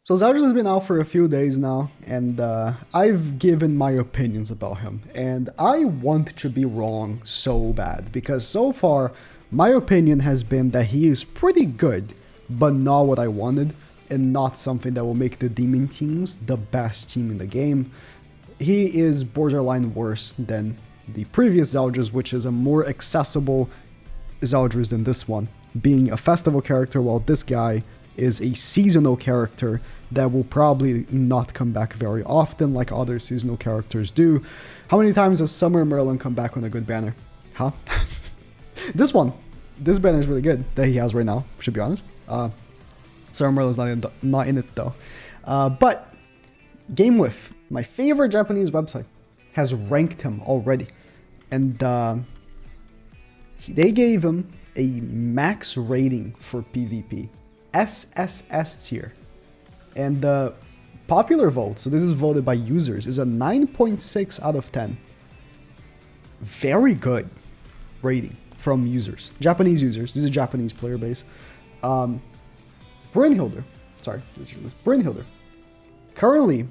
So Zeldris has been out for a few days now, and I've given my opinions about him. And I want to be wrong so bad, because so far, my opinion has been that he is pretty good, but not what I wanted, and not something that will make the Demon teams the best team in the game. He is borderline worse than the previous Zeldris, which is a more accessible Zeldris than this one, being a festival character, while this guy is a seasonal character that will probably not come back very often like other seasonal characters do. How many times does Summer Merlin come back on a good banner? Huh? This banner is really good that he has right now, should be honest. Summer Merlin's not in it though. But GameWith, my favorite Japanese website, has ranked him already. And they gave him a max rating for PvP. SSS tier. And the popular vote, so this is voted by users, is a 9.6 out of 10. Very good rating from users. Japanese users. This is a Japanese player base. Brynhilder. Sorry, this is Brynhilder. Currently,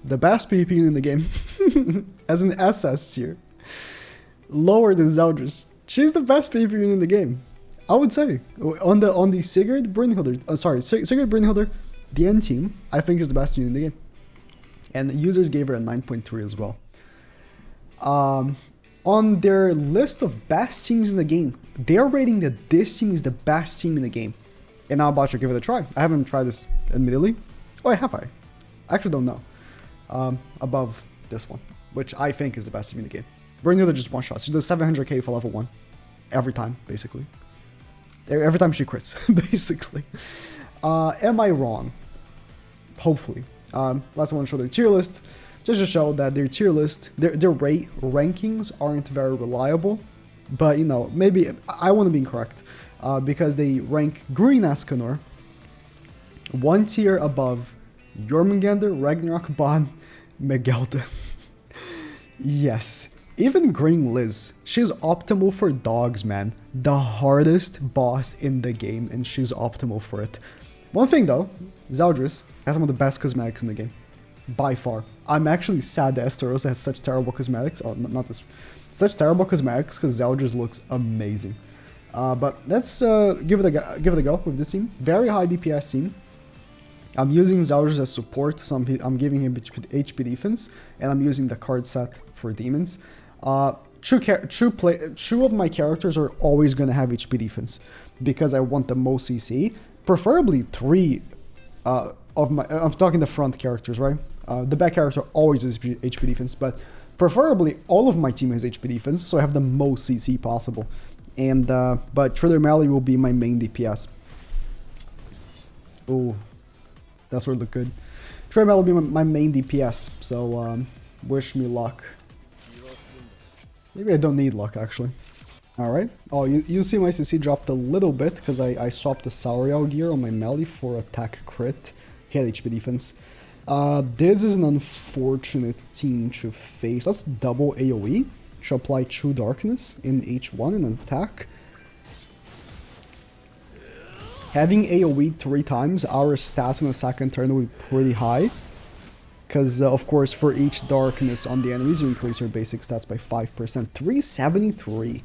the best PvP in the game as an SS tier. Lower than Zeldris. She's the best PvP in the game. I would say on the Sigurd Brynhilder, Sigurd Brynhilder, the end team, I think is the best team in the game, and users gave her a 9.3 as well. On their list of best teams in the game, they're rating that this team is the best team in the game, and I'm about to give it a try. I haven't tried this, admittedly. Oh, have I? I actually don't know. Above this one, which I think is the best team in the game. Brynhilder just one shot. She does 700k for level 1 every time, basically. Every time she crits, basically. Am I wrong? Hopefully. Last I want to show their tier list, just to show that their tier list, their rate rankings aren't very reliable. But, you know, maybe I want to be incorrect. Because they rank Green Escanor one tier above Jormungandr, Ragnarok Bond, Megelda. Yes. Even Green Liz, she's optimal for dogs, man. The hardest boss in the game, and she's optimal for it. One thing though, Zeldris has some of the best cosmetics in the game. By far. I'm actually sad that Esteros has such terrible cosmetics. Oh, not this. Such terrible cosmetics, because Zeldris looks amazing. But let's give it a go with this team. Very high DPS team. I'm using Zeldris as support, so I'm giving him HP defense, and I'm using the card set for demons. Two of my characters are always going to have HP defense because I want the most CC. Preferably 3 of my... I'm talking the front characters, right? The back character always has HP defense, but preferably all of my team has HP defense, so I have the most CC possible. And but Triller Mally will be my main DPS. Oh, that's where it look good. Triller Mally will be my main DPS, so wish me luck. Maybe I don't need luck, actually. Alright. Oh, you see my CC dropped a little bit because I swapped the Sauriel gear on my melee for attack crit. He had HP defense. This is an unfortunate team to face. Let's double AoE to apply True Darkness in H1 and attack. Having AoE 3 times, our stats on the second turn will be pretty high. Because, of course, for each darkness on the enemies, you increase your basic stats by 5%. 373.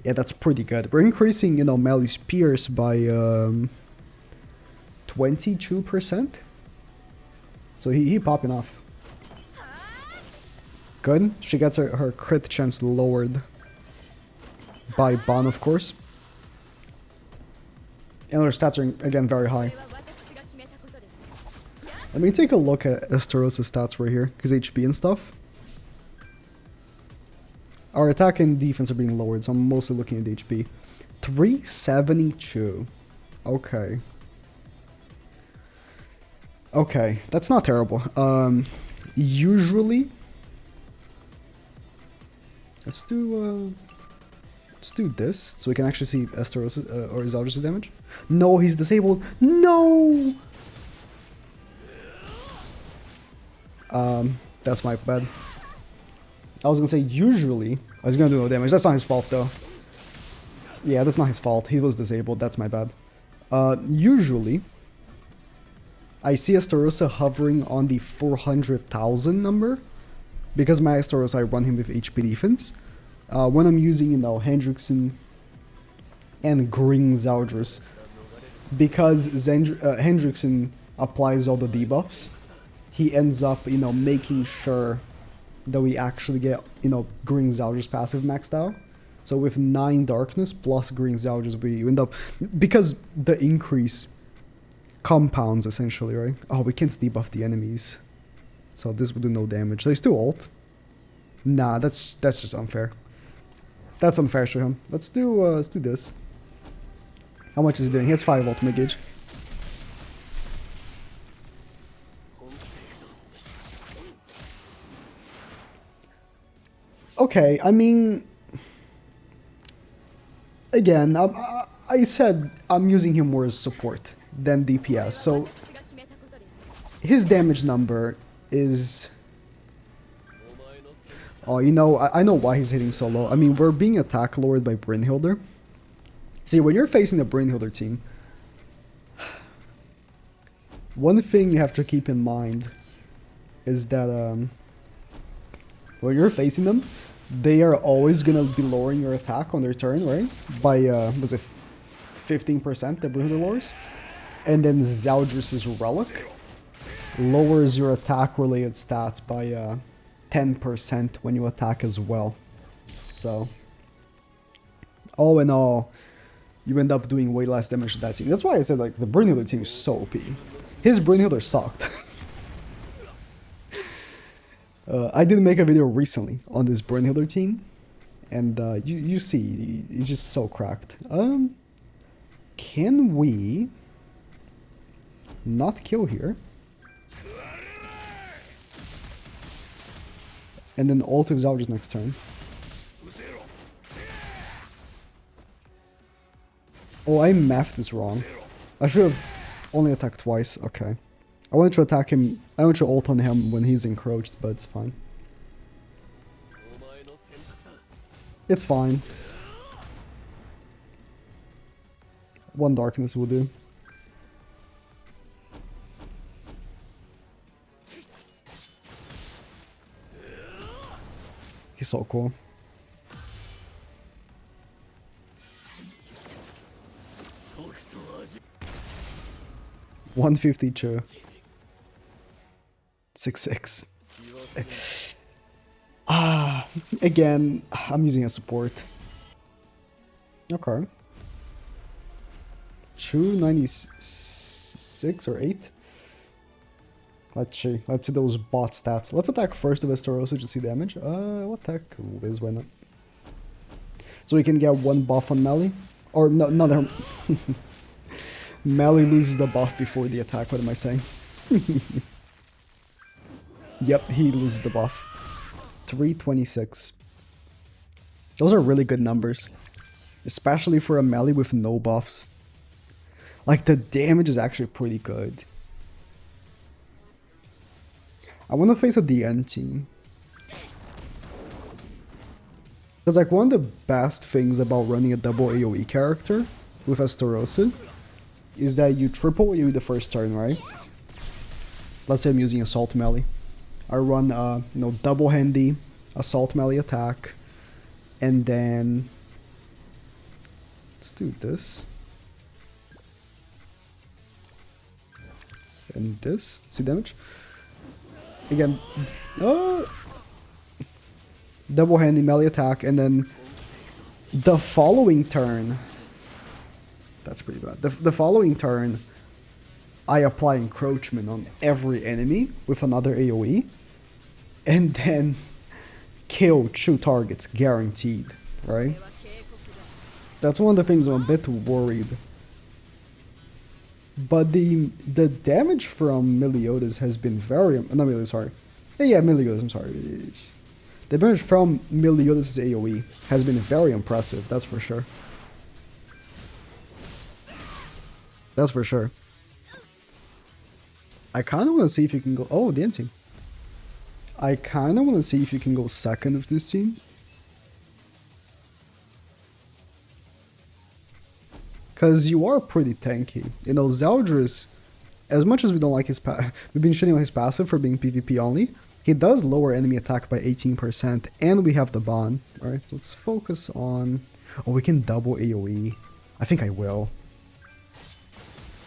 Yeah, that's pretty good. We're increasing, you know, melee spears by 22%. So he popping off. Good. She gets her crit chance lowered by Ban, of course. And her stats are, again, very high. Let me take a look at Esteros' stats right here, his HP and stuff. Our attack and defense are being lowered, so I'm mostly looking at HP. 372. Okay. Okay, that's not terrible. Usually... Let's do this, so we can actually see Esteros' or Zeldris' damage. No, he's disabled. No! That's my bad. I was gonna say usually I was gonna do no damage. That's not his fault though. Yeah, that's not his fault. He was disabled. That's my bad. Usually I see Estarossa hovering on the 400,000 number. Because my Estarossa, I run him with HP defense. When I'm using, Hendrickson and Green Zeldris, because Hendrickson applies all the debuffs, he ends up, making sure that we actually get, Green Zeldris passive maxed out. So with 9 darkness plus Green Zeldris, we end up, because the increase compounds essentially, right? Oh, we can't debuff the enemies, so this would do no damage. So he's still ult. Nah, that's just unfair. That's unfair to him. Let's do this. How much is he doing? He has 5 ultimate gauge. Okay, I mean, again, I said I'm using him more as support than DPS, so his damage number is... Oh, I know why he's hitting so low. I mean, we're being attack lowered by Brynhilder. See, when you're facing the Brynhilder team, one thing you have to keep in mind is that when you're facing them, they are always gonna be lowering your attack on their turn, right? By was it 15% that Brynhilder lowers? And then Zeldris' Relic lowers your attack related stats by 10% when you attack as well. So all in all, you end up doing way less damage to that team. That's why I said, like, the Brynhilder team is so OP. His Brynhilder sucked. I did make a video recently on this Brynhilder team, and you see, he's just so cracked. Can we not kill here? And then ult with Zeldris next turn. Oh, I mathed this wrong. I should have only attacked twice. Okay. I wanted to attack him. I wanted to ult on him when he's encroached, but it's fine. It's fine. 1 darkness will do. He's so cool. $152. 6-6. Again, I'm using a support. Okay. 296 or 8? Let's see those bot stats. Let's attack first with Estarossa to see damage. We'll attack Liz, why not? So we can get 1 buff on melee. Or no, melee loses the buff before the attack, what am I saying? Yep, he loses the buff. 326. Those are really good numbers. Especially for a melee with no buffs. Like, the damage is actually pretty good. I want to face a DN team. Because, like, one of the best things about running a double AoE character with Estarossa is that you triple AoE the first turn, right? Let's say I'm using Assault Melee. I run, double handy, Assault Melee attack, and then... Let's do this. And this. See damage? Again, double handy melee attack, and then the following turn, that's pretty bad. The following turn, I apply encroachment on every enemy with another AoE, and then kill 2 targets guaranteed, right? That's one of the things I'm a bit worried. But the damage from Meliodas has been very... Not Meliodas, sorry. Yeah, Meliodas, I'm sorry. The damage from Meliodas' AoE has been very impressive, that's for sure. That's for sure. I kind of want to see if you can go... Oh, the end team. I kind of want to see if you can go second with this team. Because you are pretty tanky. Zeldris As much as we don't like his we've been shitting on his passive for being PvP only, he does lower enemy attack by 18%, and we have the bond. Alright, let's focus on... Oh, we can double AoE. I think I will.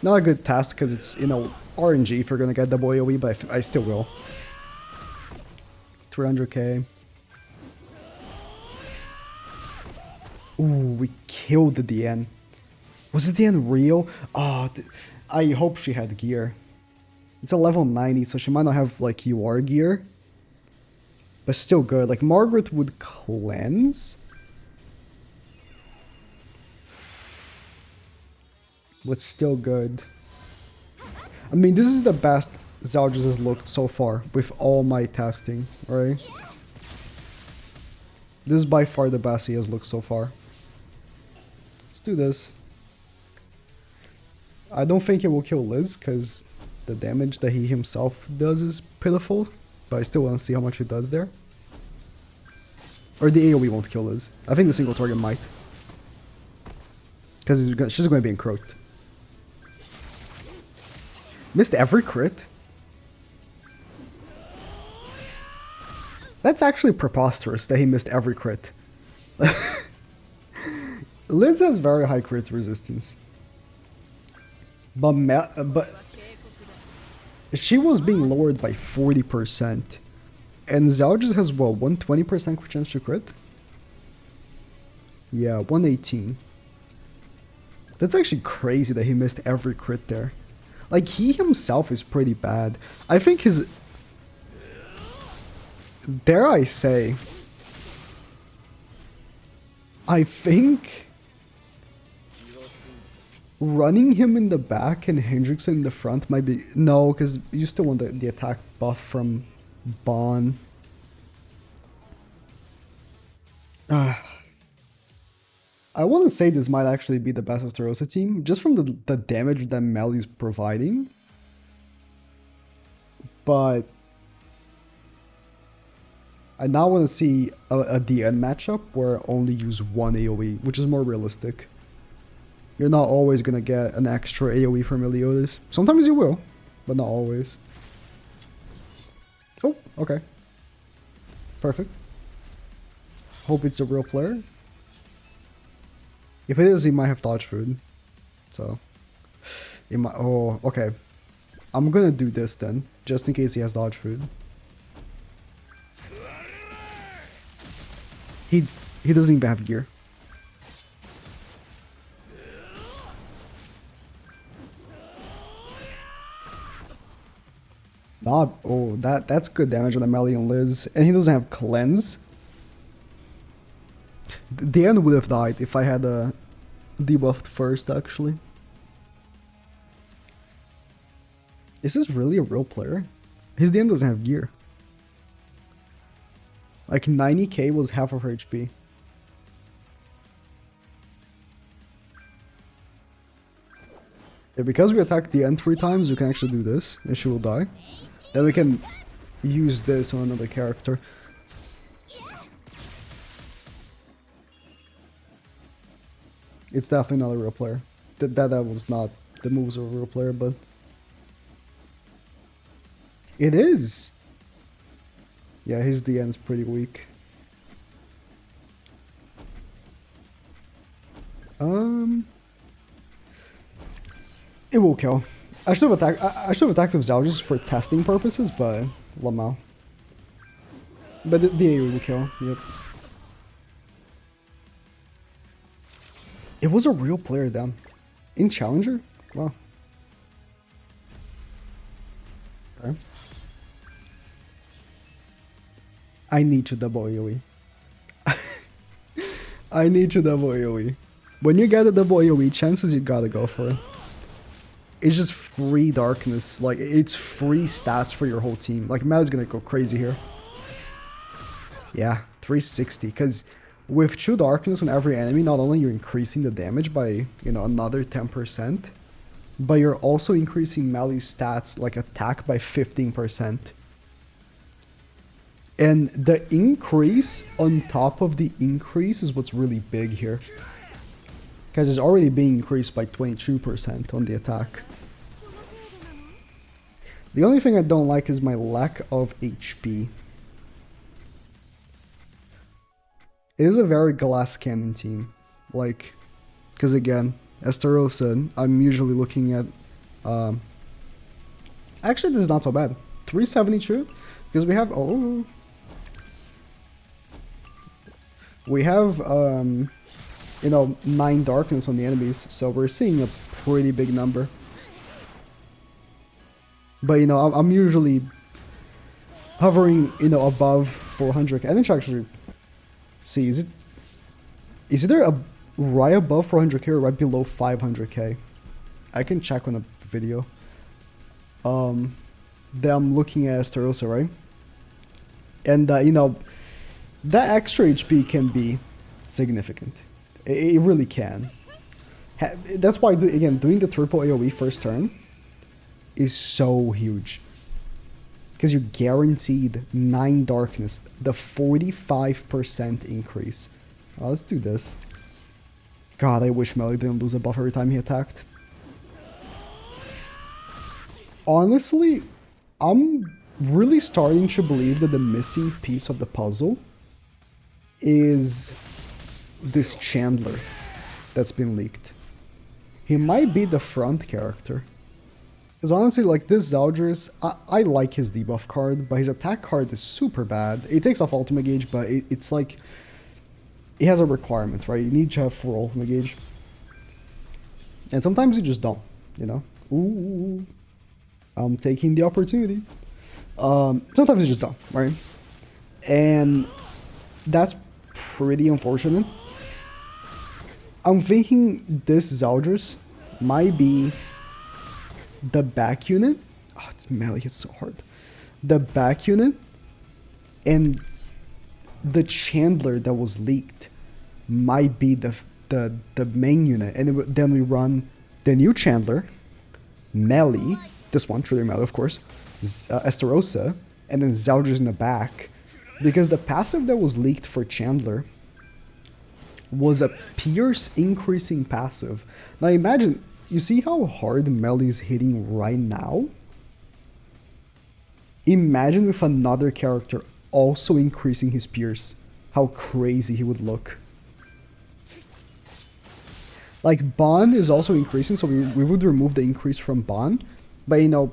Not a good task because it's, you know, RNG if we're gonna get double AoE, but I still will. 300k. Ooh, we killed the DN. Was the DN real? Oh, I hope she had gear. It's a level 90, so she might not have, like, UR gear. But still good. Like, Margaret would cleanse. But still good. I mean, this is the best Zeldris has looked so far with all my testing, right? This is by far the best he has looked so far. Let's do this. I don't think it will kill Liz, because the damage that he himself does is pitiful. But I still want to see how much he does there. Or the AoE won't kill Liz. I think the single target might. Because she's going to be encroached. Missed every crit? That's actually preposterous that he missed every crit. Liz has very high crit resistance. But she was being lowered by 40%. And Zeldris has what, 120% chance to crit? Yeah, 118. That's actually crazy that he missed every crit there. Like, he himself is pretty bad. I think his... Dare I say... I think... running him in the back and Hendrickson in the front might be... No, because you still want the attack buff from Bon. I want to say this might actually be the best Asterosa team, just from the damage that Melly's providing. But I now want to see a DN matchup where I only use one AoE, which is more realistic. You're not always going to get an extra AoE from Meliodas. Sometimes you will, but not always. Oh, okay. Perfect. Hope it's a real player. If it is, he might have dodge food. So, he might. Oh, okay. I'm gonna do this then, just in case he has dodge food. He doesn't even have gear. Not. Oh, that's good damage on the Melly and Liz, and he doesn't have cleanse. The end would have died if I had debuffed first, actually. Is this really a real player? His DN doesn't have gear. Like, 90k was half of her HP. Yeah, because we attack the end 3 times, we can actually do this, and she will die. Then we can use this on another character. It's definitely not a real player. That was not the moves of a real player, but... It is! Yeah, his DN's pretty weak. It will kill. I should have attacked with Zeldris for testing purposes, but... Lamau. But the AoE will kill, yep. It was a real player then. In Challenger? Wow. Okay. I need to double AoE. I need to double AoE. When you get a double AoE, chances you gotta go for it. It's just free darkness. Like, it's free stats for your whole team. Like, Matt's gonna go crazy here. Yeah, 360. Because with True Darkness on every enemy, not only you're increasing the damage by, you know, another 10%, but you're also increasing Melly's stats, like attack, by 15%. And the increase on top of the increase is what's really big here. Because it's already being increased by 22% on the attack. The only thing I don't like is my lack of HP. It is a very glass cannon team. Like, because again, as Taro said, I'm usually looking at... actually, this is not so bad. 372, because we have... Oh... We have, you know, 9 darkness on the enemies, so we're seeing a pretty big number. But, you know, I'm usually hovering, you know, above 400k. I didn't actually see, is it either right above 400k or right below 500k? I can check on the video. That I'm looking at Starossa, right? And, you know, that extra HP can be significant. It really can. That's why, again, doing the triple AoE first turn is so huge. Because you're guaranteed 9 darkness, the 45% increase. Let's do this. God, I wish Melee didn't lose a buff every time he attacked. Honestly, I'm really starting to believe that the missing piece of the puzzle is this Chandler that's been leaked. He might be the front character. Because honestly, like this Zeldris, I like his debuff card, but his attack card is super bad. It takes off ultimate gauge, but it's like... It has a requirement, right? You need to have 4 ultimate gauge. And sometimes you just don't, you know? Ooh, I'm taking the opportunity. Sometimes you just don't, right? And that's pretty unfortunate. I'm thinking this Zeldris might be the back unit. Oh, it's melee, it's so hard. The back unit and the Chandler that was leaked might be the main unit. And then we run the new Chandler, melee, this one, truly melee of course, Estarossa, and then Zeldris in the back. Because the passive that was leaked for Chandler was a Pierce increasing passive. Now imagine, you see how hard melee is hitting right now? Imagine with another character also increasing his Pierce. How crazy he would look. Like, Bond is also increasing, so we would remove the increase from Bond. But, you know,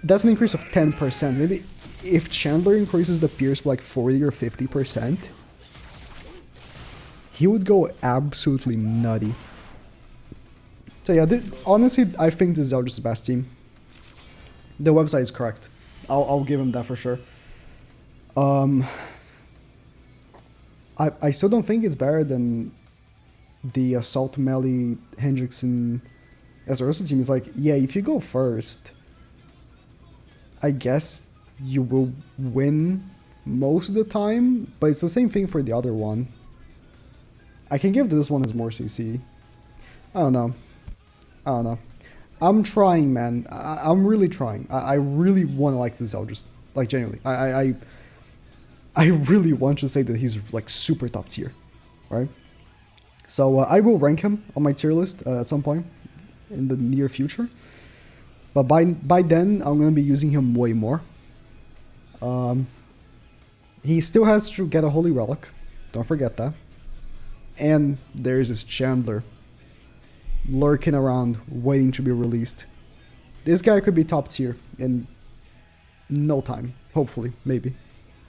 that's an increase of 10%. Maybe if Chandler increases the Pierce by like 40 or 50%, he would go absolutely nutty. So yeah, honestly, I think this is Zeldris' best team. The website is correct. I'll give him that for sure. I still don't think it's better than the Assault Melee Hendrickson Estarossa team. Is like, yeah, if you go first, I guess you will win most of the time, but it's the same thing for the other one. I can give this one as more CC. I don't know. I'm trying, man. I'm really trying. I really want to like the Zeldris. Like, genuinely. I really want to say that he's, like, super top tier. Right? So, I will rank him on my tier list at some point in the near future. But by then, I'm going to be using him way more. He still has to get a Holy Relic. Don't forget that. And there's this Chandler lurking around, waiting to be released. This guy could be top tier in no time. Hopefully, maybe.